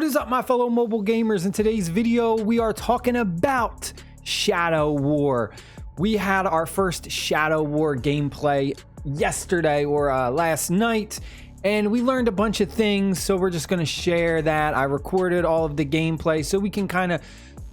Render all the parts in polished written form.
is up, my fellow mobile gamers? In today's video, we are talking about Shadow War. We had our first Shadow War gameplay yesterday or last night, and we learned a bunch of things, so we're just going to share that. I recorded all of the gameplay so we can kind of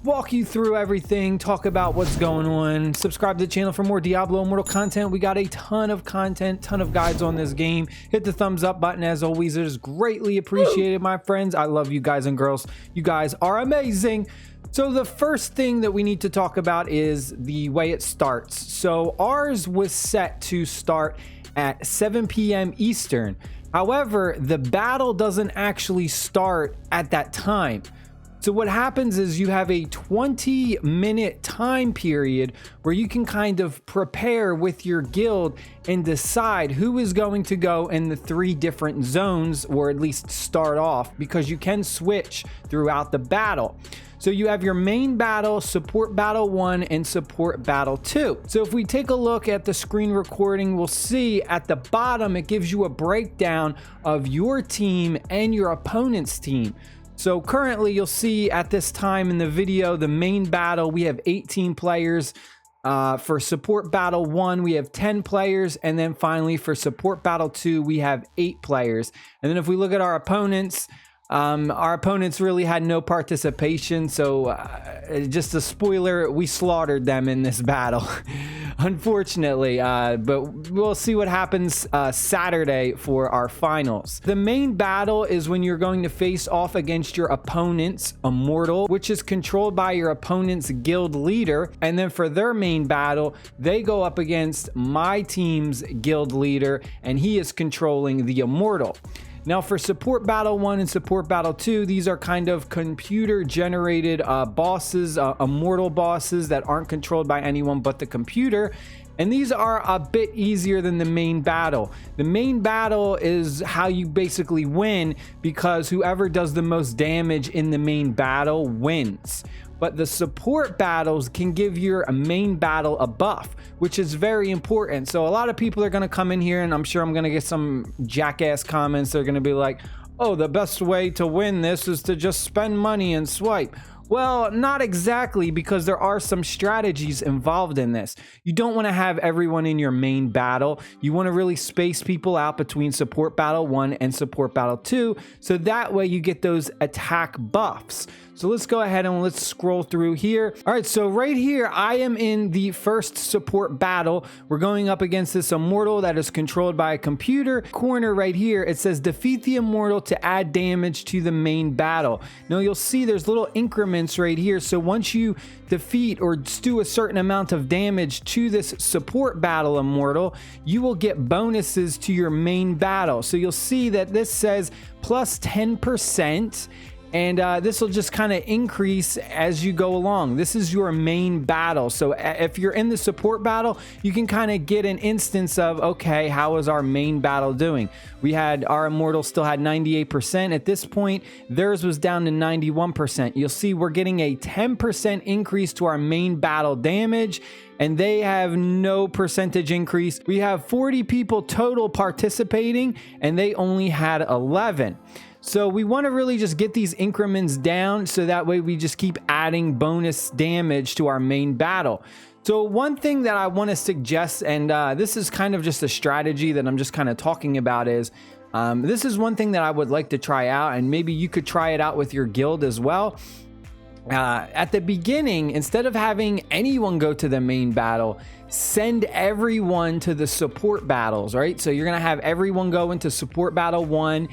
walk you through everything, talk about what's going on. Subscribe to the channel for more Diablo Immortal content. We got a ton of content, ton of guides on this game. Hit the thumbs up button as always. It is greatly appreciated, my friends. I love you guys and girls. You guys are amazing. So the first thing that we need to talk about is the way it starts. So ours was set to start at 7 p.m. Eastern. However, the battle doesn't actually start at that time. So what happens is you have a 20-minute time period where you can kind of prepare with your guild and decide who is going to go in the 3 different zones, or at least start off, because you can switch throughout the battle. So you have your main battle, support battle 1, and support battle 2. So if we take a look at the screen recording, we'll see at the bottom it gives you a breakdown of your team and your opponent's team. So currently you'll see at this time in the video, the main battle, we have 18 players. For support battle 1, we have 10 players. And then finally for support battle 2, we have 8 players. And then if we look at our opponents really had no participation. So just a spoiler, we slaughtered them in this battle, unfortunately. But we'll see what happens Saturday for our finals. The main battle is when you're going to face off against your opponent's Immortal, which is controlled by your opponent's guild leader. And then for their main battle, they go up against my team's guild leader, and he is controlling the Immortal. Now for support battle 1 and support battle 2, these are kind of computer generated bosses, immortal bosses that aren't controlled by anyone but the computer. And these are a bit easier than the main battle. The main battle is how you basically win, because whoever does the most damage in the main battle wins. But the support battles can give your main battle a buff, which is very important. So a lot of people are going to come in here, and I'm sure I'm going to get some jackass comments. They're going to be like, oh, the best way to win this is to just spend money and swipe. Well, not exactly, because there are some strategies involved in this. You don't want to have everyone in your main battle. You want to really space people out between support battle 1 and support battle 2, so that way you get those attack buffs. So let's go ahead and let's scroll through here. All right, so right here, I am in the first support battle. We're going up against this Immortal that is controlled by a computer. Corner right here, it says defeat the Immortal to add damage to the main battle. Now you'll see there's little increments right here. So once you defeat or do a certain amount of damage to this support battle Immortal, you will get bonuses to your main battle. So you'll see that this says plus 10%. And this will just kind of increase as you go along. This is your main battle. So if you're in the support battle, you can kind of get an instance of, okay, how is our main battle doing? We had our Immortal still had 98%. At this point, theirs was down to 91%. You'll see we're getting a 10% increase to our main battle damage, and they have no percentage increase. We have 40 people total participating, and they only had 11. So we want to really just get these increments down, so that way we just keep adding bonus damage to our main battle. So one thing that I want to suggest, and this is kind of just a strategy that I'm just kind of talking about, is this is one thing that I would like to try out, and maybe you could try it out with your guild as well. At the beginning, instead of having anyone go to the main battle, send everyone to the support battles, right? So you're going to have everyone go into support battle 1,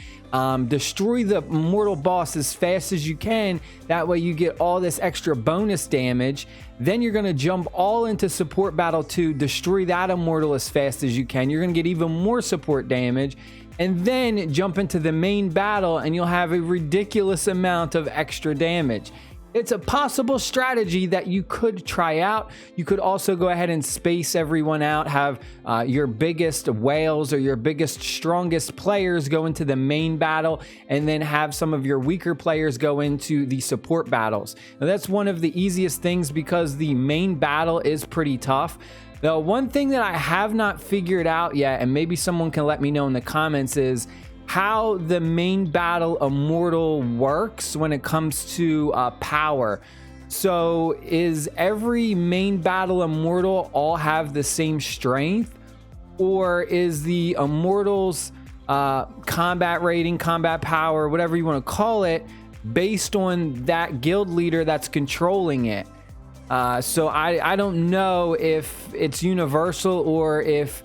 destroy the Immortal boss as fast as you can. That way you get all this extra bonus damage. Then you're going to jump all into support battle 2, destroy that Immortal as fast as you can. You're going to get even more support damage. And then jump into the main battle, and you'll have a ridiculous amount of extra damage. It's a possible strategy that you could try out. You could also go ahead and space everyone out, have your biggest whales or your biggest, strongest players go into the main battle, and then have some of your weaker players go into the support battles. Now, that's one of the easiest things, because the main battle is pretty tough. The one thing that I have not figured out yet, and maybe someone can let me know in the comments, is how the main battle immortal works when it comes to power. So is every main battle immortal all have the same strength, or is the immortals combat rating, combat power, whatever you want to call it, based on that guild leader that's controlling it? So I don't know if it's universal, or if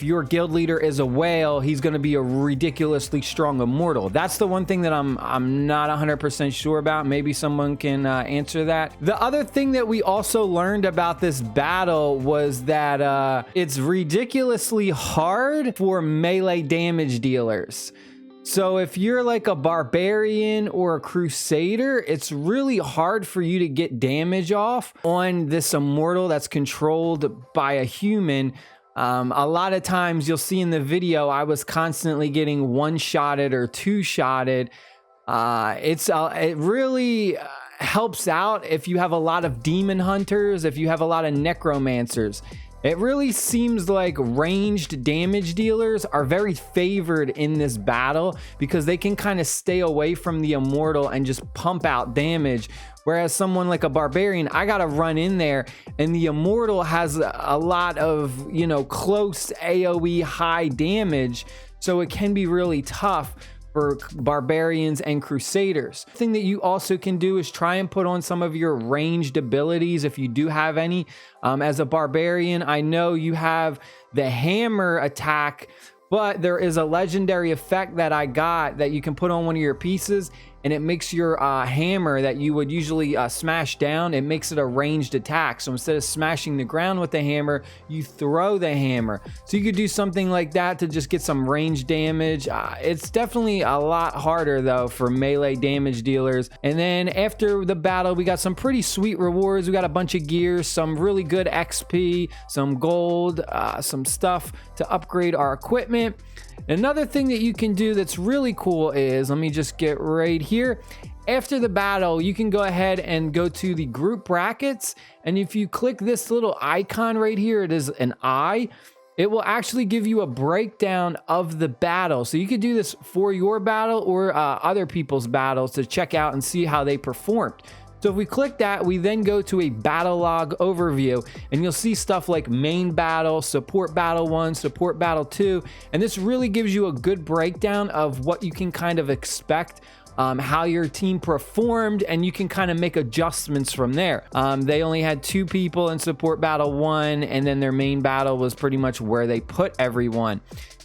your guild leader is a whale, he's going to be a ridiculously strong immortal. That's the one thing that I'm not 100% sure about. Maybe someone can answer that. The other thing that we also learned about this battle was that it's ridiculously hard for melee damage dealers. So if you're like a barbarian or a crusader, it's really hard for you to get damage off on this immortal that's controlled by a human. A lot of times you'll see in the video, I was constantly getting one-shotted or two-shotted. It really helps out if you have a lot of demon hunters, if you have a lot of necromancers. It really seems like ranged damage dealers are very favored in this battle because they can kind of stay away from the immortal and just pump out damage. Whereas someone like a barbarian, I gotta run in there, and the immortal has a lot of, you know, close AoE high damage, so it can be really tough for barbarians and crusaders. The thing that you also can do is try and put on some of your ranged abilities if you do have any. As a barbarian, I know you have the hammer attack, but there is a legendary effect that I got that you can put on one of your pieces, and it makes your hammer that you would usually smash down, it makes it a ranged attack. So instead of smashing the ground with the hammer, you throw the hammer. So you could do something like that to just get some range damage. It's definitely a lot harder though for melee damage dealers. And then after the battle, we got some pretty sweet rewards. We got a bunch of gears, some really good XP, some gold, some stuff to upgrade our equipment. Another thing that you can do that's really cool is, let me just get right here. After the battle, you can go ahead and go to the group brackets. And if you click this little icon right here, it is an eye. It will actually give you a breakdown of the battle. So you could do this for your battle or other people's battles to check out and see how they performed. So if we click that, we then go to a battle log overview, and you'll see stuff like main battle, support battle 1, support battle 2, and this really gives you a good breakdown of what you can kind of expect, how your team performed, and you can kind of make adjustments from there. They only had 2 people in support battle 1, and then their main battle was pretty much where they put everyone.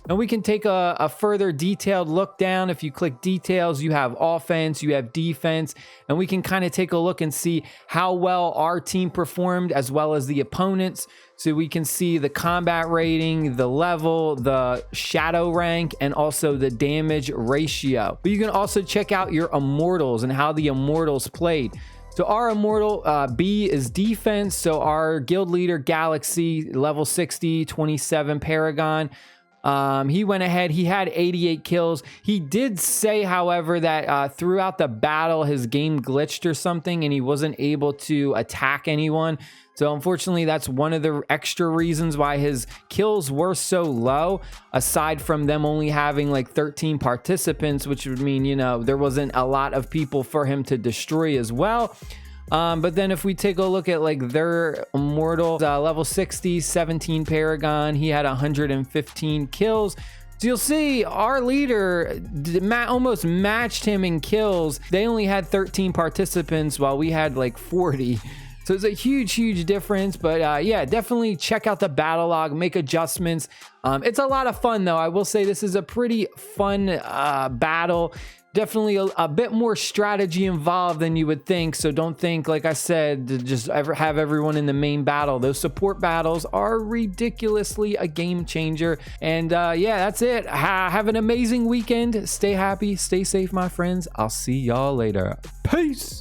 And we can take a further detailed look down. If you click details, you have offense, you have defense, and we can kind of take a look and see how well our team performed as well as the opponents. So we can see the combat rating, the level, the shadow rank, and also the damage ratio. But you can also check out your immortals and how the immortals played. So our immortal B is defense. So our guild leader, Galaxy, level 60, 27 Paragon. He went ahead, he had 88 kills. He did say, however, that throughout the battle, his game glitched or something, and he wasn't able to attack anyone. So unfortunately, that's one of the extra reasons why his kills were so low, aside from them only having like 13 participants, which would mean, you know, there wasn't a lot of people for him to destroy as well. But then if we take a look at like their immortal, level 60, 17 Paragon, he had 115 kills. So you'll see our leader almost matched him in kills. They only had 13 participants while we had like 40. So it's a huge difference. But yeah, definitely check out the battle log, make adjustments. It's a lot of fun though. I will say this is a pretty fun battle. Definitely a bit more strategy involved than you would think. So don't think, like I said, to just have everyone in the main battle. Those support battles are ridiculously a game changer. And yeah, that's it. Have an amazing weekend. Stay happy, stay safe, my friends. I'll see y'all later. Peace.